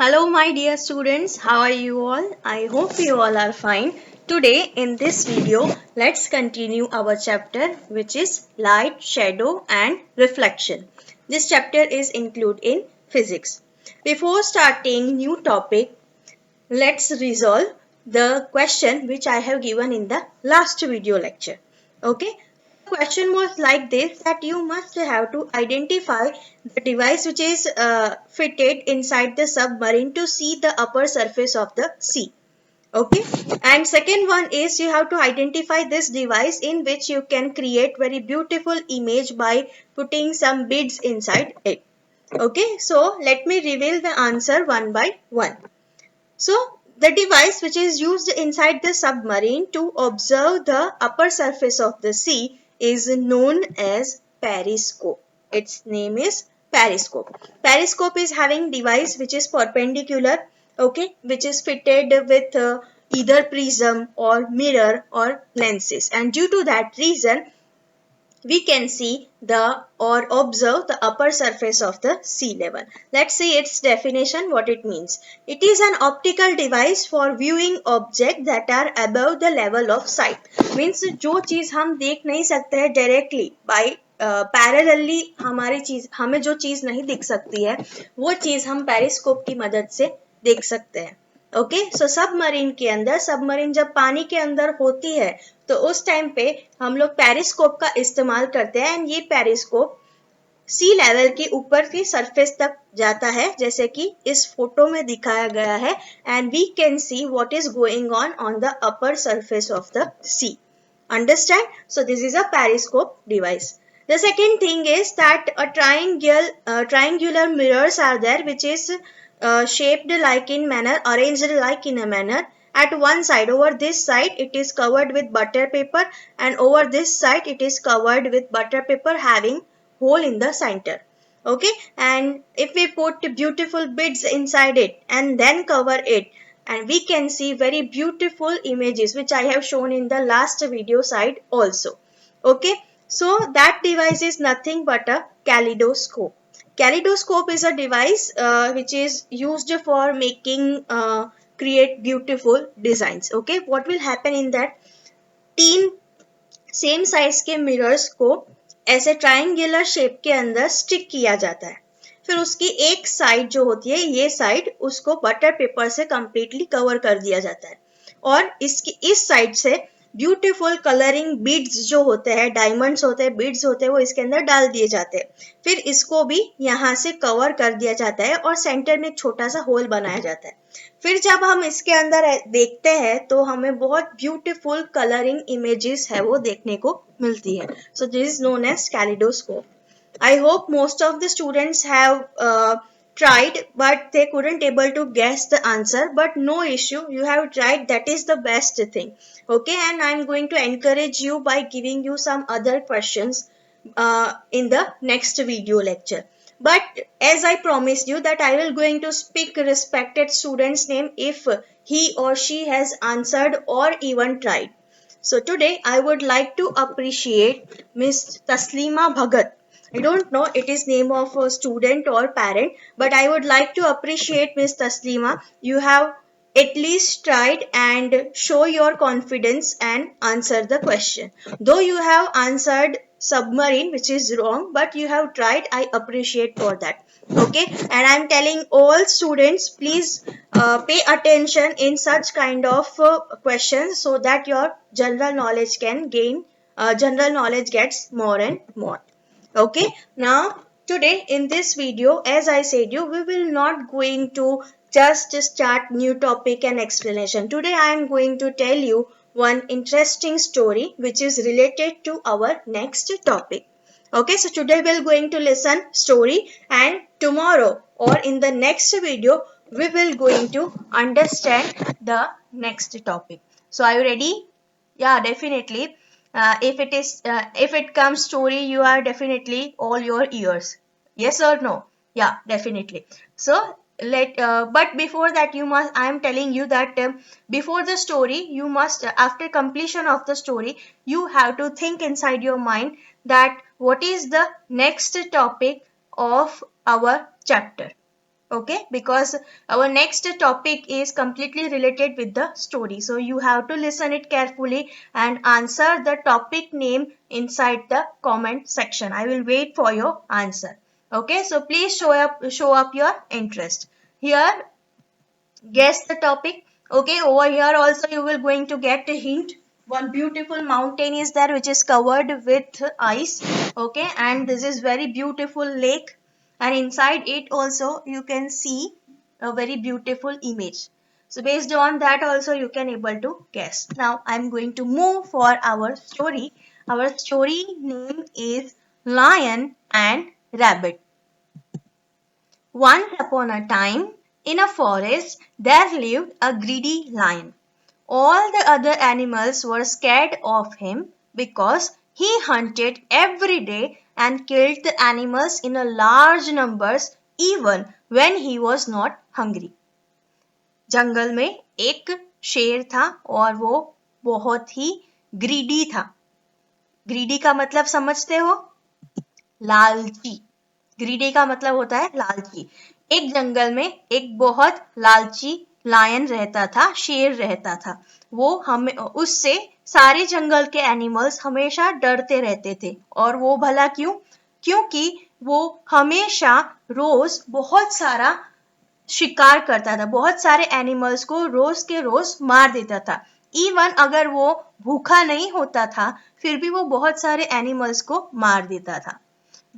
Hello, my dear students. How are you all? I hope you all are fine. Today, in this video, let's continue our chapter, which is light, shadow, and reflection. This chapter is included in physics. Before starting new topic, let's resolve the question which I have given in the last video lecture. Okay. The question was like this, that you must have to identify the device which is fitted inside the submarine to see the upper surface of the sea. Okay. And second one is you have to identify this device in which you can create very beautiful image by putting some beads inside it. Okay. So let me reveal the answer one by one. So, the device which is used inside the submarine to observe the upper surface of the sea is known as periscope. Its name is periscope. Periscope is having device which is perpendicular, okay, which is fitted with either prism or mirror or lenses, and due to that reason we can see the or observe the upper surface of the sea level. Let's see its definition, what it means. It is an optical device for viewing objects that are above the level of sight. Means जो चीज हम देख नहीं सकते हैं directly by parallelly हमें जो चीज नहीं दिख सकती है वो चीज हम पेरिस्कोप की मदद से देख सकते हैं. ओके सो सबमरीन के अंदर सबमरीन जब पानी के अंदर होती है तो उस टाइम पे हम लोग पेरिस्कोप का इस्तेमाल करते हैं एंड ये पेरिस्कोप सी लेवल के ऊपर की सरफेस तक जाता है जैसे कि इस फोटो में दिखाया गया है and we can see what is going on the upper surface of the sea. Understand? So this is a periscope device. The second thing is that a triangular mirrors are there which is shaped like in manner, arranged like in a manner. At one side, over this side it is covered with butter paper and over this side it is covered with butter paper having hole in the center. Okay, and if we put beautiful beads inside it and then cover it, and we can see very beautiful images which I have shown in the last video side also. Okay, so that device is nothing but a kaleidoscope. Kaleidoscope is a device which is used for making create beautiful designs. Okay, what will happen in that? तीन same size के mirrors को ऐसे triangular shape के अंदर stick किया जाता है. फिर उसकी एक साइड जो होती है ये साइड उसको बटर पेपर से कंप्लीटली कवर कर दिया जाता है और इसकी इस साइड से ब्यूटीफुल कलरिंग बीड्स जो होते हैं डायमंड्स होते हैं बीड्स होते हैं वो इसके अंदर डाल दिए जाते हैं. फिर इसको भी यहाँ से कवर कर दिया जाता है और सेंटर में एक छोटा सा होल बनाया जाता है. फिर जब हम इसके अंदर देखते हैं तो हमें बहुत ब्यूटीफुल कलरिंग इमेजेस है वो देखने को मिलती है. So this is known as kaleidoscope. I hope most of the students have tried but they couldn't able to guess the answer, but no issue, you have tried, that is the best thing. Okay, and I'm going to encourage you by giving you some other questions in the next video lecture. But as I promised you that I will going to speak respected student's name if he or she has answered or even tried. So today I would like to appreciate Miss Taslima Bhagat. I don't know it is name of a student or parent, but I would like to appreciate Miss Taslima. You have at least tried and show your confidence and answer the question. Though you have answered submarine, which is wrong, but you have tried. I appreciate for that. Okay, and I'm telling all students, please pay attention in such kind of questions so that your general knowledge can gain. General knowledge gets more and more. Okay, now today in this video, as I said you, we will not going to just start new topic and explanation. Today I am going to tell you one interesting story which is related to our next topic. Okay, so today we're going to listen story and tomorrow or in the next video we will going to understand the next topic. So are you ready? Yeah, definitely. If it comes story, you are definitely all your ears. Yes or no? Yeah, definitely. So but before that you must, I am telling you that before the story you must, after completion of the story you have to think inside your mind that what is the next topic of our chapter. Okay, because our next topic is completely related with the story, so you have to listen it carefully and answer the topic name inside the comment section. I will wait for your answer. Okay, so please show up your interest here. Guess the topic. Okay, over here also you will going to get a hint. One beautiful mountain is there which is covered with ice. Okay, and this is very beautiful lake, and inside it also you can see a very beautiful image. So based on that also you can able to guess. Now I'm going to move for our story. Our story name is Lion and Rabbit. Once upon a time, in a forest, there lived a greedy lion. All the other animals were scared of him because he hunted every day and killed the animals in a large numbers even when he was not hungry. जंगल में एक शेर था और वो बहुत ही greedy था. Greedy का मतलब समझते हो? लालची. ग्रीडी का मतलब होता है लालची. एक जंगल में एक बहुत लालची लायन रहता था, शेर रहता था. वो हमें उससे सारे जंगल के एनिमल्स हमेशा डरते रहते थे. और वो भला क्यों? क्योंकि वो हमेशा रोज बहुत सारा शिकार करता था. बहुत सारे एनिमल्स को रोज के रोज मार देता था. इवन अगर वो भूखा नहीं होता था फिर भी वो बहुत सारे एनिमल्स को मार देता था.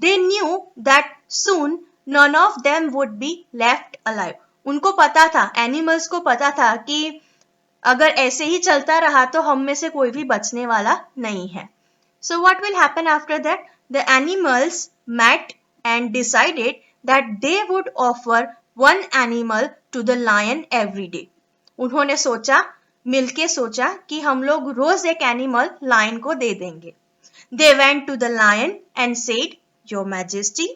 They knew that soon none of them would be left alive. उनको पता था, एनिमल्स को पता था कि अगर ऐसे ही चलता रहा तो हम में से कोई भी बचने वाला नहीं है. So what will happen after that? The animals met and decided that they would offer one animal to the lion every day. उन्होंने सोचा, मिलके सोचा कि हम लोग रोज एक एनिमल लायन को दे देंगे. They went to the lion and said, Your Majesty,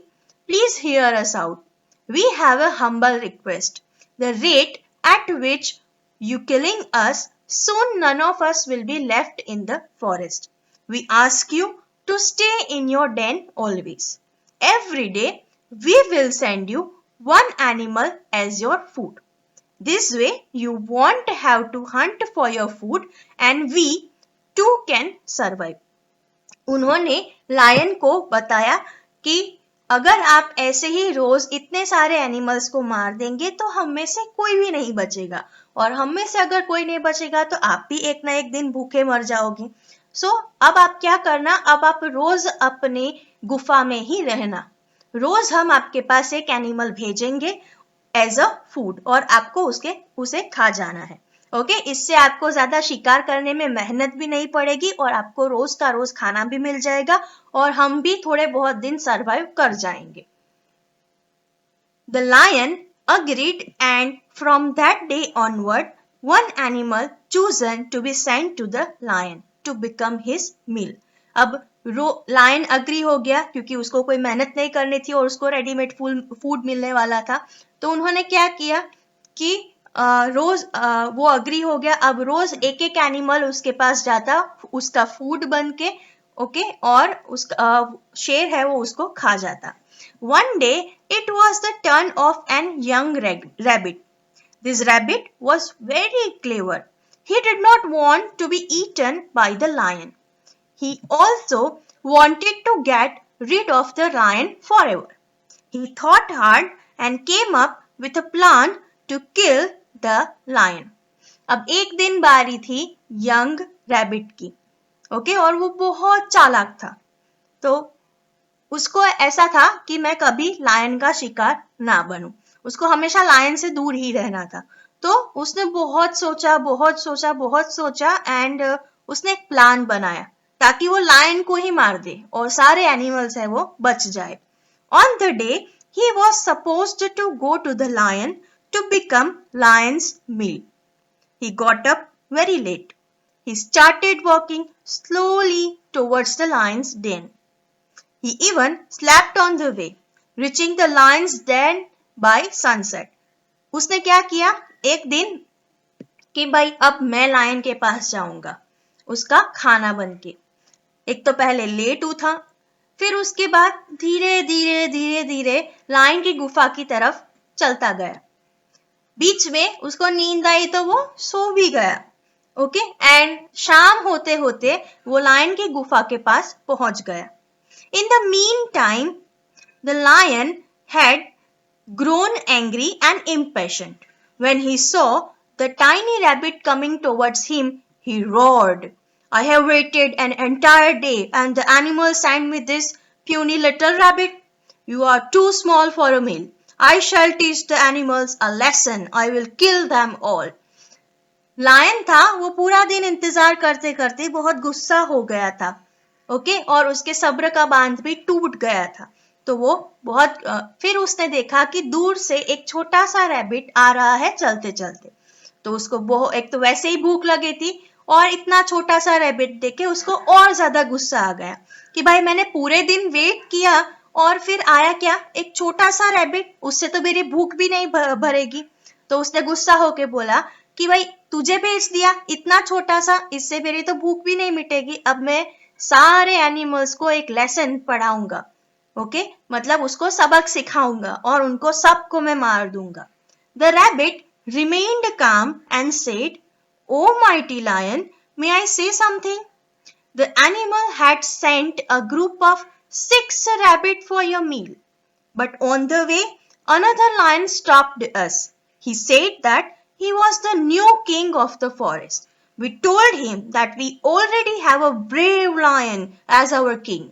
please hear us out. We have a humble request. The rate at which you killing us, soon none of us will be left in the forest. We ask you to stay in your den always. Every day, we will send you one animal as your food. This way, you won't have to hunt for your food and we too can survive. उन्होंने lion को बताया कि अगर आप ऐसे ही रोज इतने सारे animals को मार देंगे तो हम में से कोई भी नहीं बचेगा, और हम में से अगर कोई नहीं बचेगा तो आप भी एक ना एक दिन भूखे मर जाओगे. सो अब आप क्या करना, अब आप रोज अपने गुफा में ही रहना. रोज हम आपके पास एक एनिमल भेजेंगे एज अ फूड और आपको उसे खा जाना है. ओके, इससे आपको ज्यादा शिकार करने में मेहनत भी नहीं पड़ेगी और आपको रोज का रोज खाना भी मिल जाएगा और हम भी थोड़े बहुत दिन सरवाइव कर जाएंगे. The lion agreed and from that day onward one animal chosen to be sent to the lion to become his meal. अब लायन अग्री हो गया क्योंकि उसको कोई मेहनत नहीं करनी थी और उसको रेडीमेड फूड मिलने वाला था. तो उन्होंने क्या किया कि रोज वो अग्री हो गया. अब रोज एक एक एनिमल उसके पास जाता, उसका फूड बन के. ओके, और उसका शेर है वो उसको खा जाता. One day it was the turn of an young rabbit. This rabbit was very clever. He did not want to be eaten by the lion. He also wanted to get rid of the lion forever. He thought hard and came up with a plan to kill the lion. अब एक दिन बारी थी young rabbit की. Okay, और वो बहुत चालाक था. तो उसको ऐसा था कि मैं कभी लायन का शिकार ना बनूं. उसको हमेशा लायन से दूर ही रहना था. तो उसने बहुत सोचा एंड उसने एक प्लान बनाया ताकि वो लायन को ही मार दे और सारे एनिमल्स है वो बच जाए. On the day he was supposed to go to the lion to become lion's meal. He got up very late. He started walking slowly towards the lion's den. He even slept on the way, reaching the lion's den by sunset. उसने क्या किया एक दिन कि भाई अब मैं lion के पास जाऊंगा उसका खाना बनके. एक तो पहले लेट उठा, फिर उसके बाद धीरे धीरे लायन की गुफा की तरफ चलता गया। बीच में उसको नींद आई तो वो सो भी गया। ओके एंड शाम होते होते वो लायन की गुफा के पास पहुंच गया। In the meantime the lion had grown angry and impatient. When he saw the tiny rabbit coming towards him, he roared, I have waited an entire day and the animal sent me this puny little rabbit. You are too small for a meal. I shall teach the animals a lesson. I will kill them all. Lion था वो पूरा दिन इंतजार करते करते बहुत गुस्सा हो गया था। ओके और उसके सब्र का बांध भी टूट गया था। तो वो बहुत फिर उसने देखा कि दूर से एक छोटा सा रैबिट आ रहा है चलते चलते। तो उसको बहुत एक तो वैसे ही भूख लगी थी और इतना छोटा सा रैबिट देख के उसको और ज्यादा गुस्सा आ गया कि भाई मैंने पूरे दिन वेट किया और फिर आया क्या, एक छोटा सा रैबिट, उससे तो मेरी भूख भी नहीं भरेगी। तो उसने गुस्सा होके बोला कि भाई तुझे भेज दिया इतना छोटा सा, इससे मेरी तो भूख भी नहीं मिटेगी, अब मैं सारे एनिमल्स को एक लेसन पढ़ाऊंगा। ओके मतलब उसको सबक सिखाऊंगा और उनको सबको मैं मार दूंगा। The rabbit remained calm and said, O mighty lion, may I say something? The animal had sent a group of 6 rabbit for your meal. But on the way, another lion stopped us. He said that he was the new king of the forest. We told him that we already have a brave lion as our king.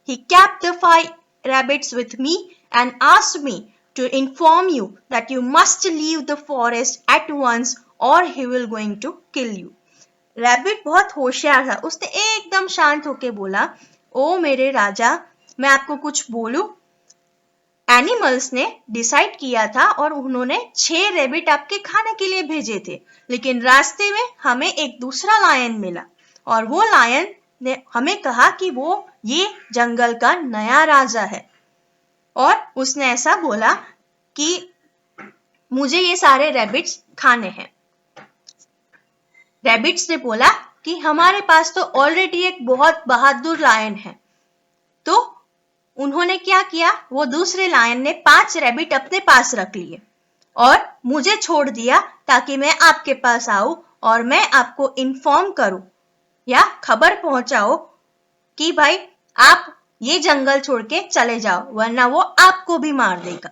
He kept the 5 rabbits with me and asked me to inform you that you must leave the forest at once or he will going to kill you. Rabbit बहुत होशियार था, उसने एकदम शांत होके बोला, ओ मेरे राजा, मैं आपको कुछ बोलूं? एनिमल्स ने डिसाइड किया था और उन्होंने 6 रैबिट आपके खाने के लिए भेजे थे, लेकिन रास्ते में हमें एक दूसरा लायन मिला और वो लायन ने हमें कहा कि वो ये जंगल का नया राजा है और उसने ऐसा बोला कि मुझे ये सारे रैबिट्स खाने हैं। रैबिट्स ने बोला कि हमारे पास तो ऑलरेडी एक बहुत बहादुर लायन है। तो उन्होंने क्या किया, वो दूसरे लायन ने 5 रैबिट अपने पास रख लिए और मुझे छोड़ दिया ताकि मैं आपके पास आऊं और मैं आपको इन्फॉर्म करूं या खबर पहुंचाओ कि भाई आप ये जंगल छोड़ के चले जाओ वरना वो आपको भी मार देगा।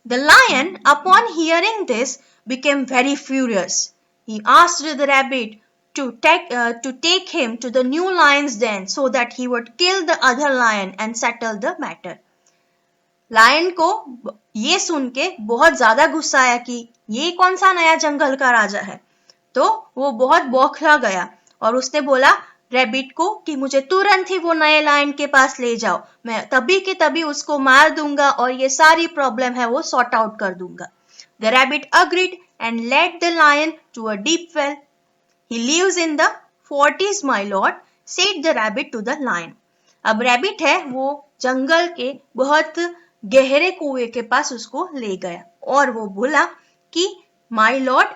The lion, upon hearing this, became very furious. He asked the rabbit to take him to the new lion's den so that he would kill the other lion and settle the matter. Lion को ये सुन के बहुत ज्यादा गुस्सा आया कि ये कौन सा नया जंगल का राजा है। तो वो बहुत बौखला गया और उसने बोला रैबिट को कि मुझे तुरंत ही वो नए लायन के पास ले जाओ, मैं तभी के तभी उसको मार दूंगा और ये सारी प्रॉब्लम है वो सॉर्ट आउट कर दूंगा। The rabbit agreed and led the lion to a deep well. He lives in the forties, my lord, said the rabbit to the lion. अब रैबिट है वो जंगल के बहुत गहरे कुएं के पास उसको ले गया और वो बोला कि माय लॉर्ड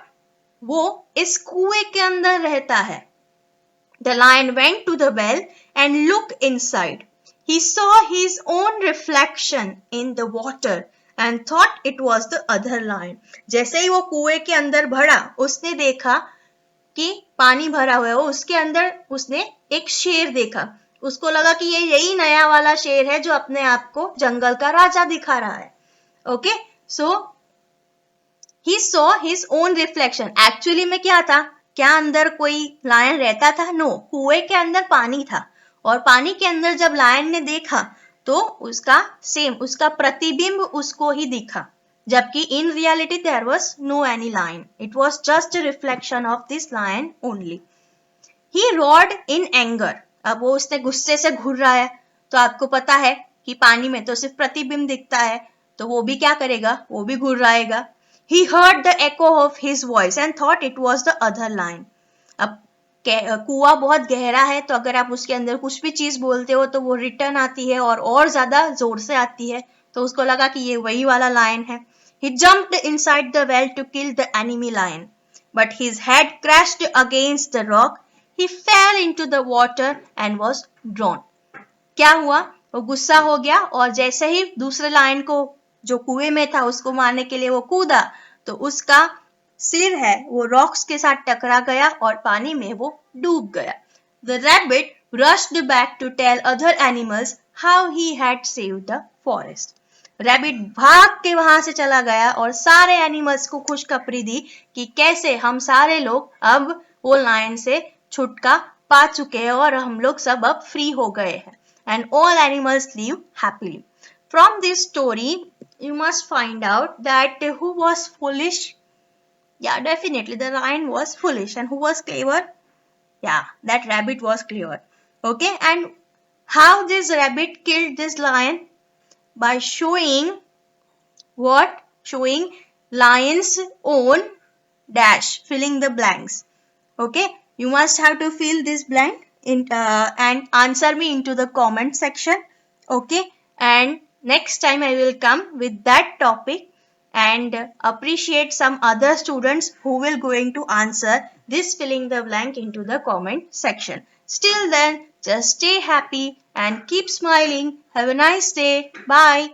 वो इस कुएं के अंदर रहता है। The lion went to the well and looked inside. He saw his own reflection in the water and thought it was the other lion. जैसे ही वो कुएं के अंदर बढ़ा उसने देखा कि पानी भरा हुआ है, उसके अंदर उसने एक शेर देखा। उसको लगा कि ये यही नया वाला शेर है जो अपने आप को जंगल का राजा दिखा रहा है। Okay so he saw his own reflection. Actually में क्या था, क्या अंदर कोई लायन रहता था? नो, कुएं के अंदर पानी था और पानी के अंदर जब लायन ने देखा तो उसका प्रतिबिंब उसको ही दिखा, जबकि in reality there was no any lion, it was just a reflection of this lion only. He roared in anger, अब वो उसने गुस्से से घूर रहा है, तो आपको पता है कि पानी में तो सिर्फ प्रतिबिंब दिखता है, तो वो भी क्या करेगा, वो भी घुर्राएगा। He heard the echo of his voice and thought it was the other lion. अब कुआं बहुत गहरा है तो अगर आप उसके अंदर कुछ भी चीज बोलते हो तो वो रिटर्न आती है और ज्यादा जोर से आती है, तो उसको लगा कि ये वही वाला लायन है। He jumped inside the well to kill the enemy lion, but his head crashed against the rock. He fell into the water and was drowned. क्या हुआ, वो गुस्सा हो गया और जैसे ही दूसरे लायन को जो कुएं में था उसको मारने के लिए वो कूदा तो उसका सिर है वो रॉक्स के साथ टकरा गया और पानी में वो डूब गया. The rabbit rushed back to tell other animals how he had saved the forest. Rabbit भाग के वहां से चला गया और सारे एनिमल्स को खुशखबरी दी कि कैसे हम सारे लोग अब वो लायन से छुटका पा चुके हैं और हम लोग सब अब फ्री हो गए हैं. And all animals live happily. From this story, you must find out that who was foolish. Yeah, definitely the lion was foolish. And who was clever? Yeah, that rabbit was clever. Okay, and how this rabbit killed this lion? By showing what? Showing lion's own dash, filling the blanks. Okay, you must have to fill this blank and answer me into the comment section. Okay, and next time I will come with that topic and appreciate some other students who will going to answer this filling the blank into the comment section. Still then, just stay happy and keep smiling. Have a nice day. Bye.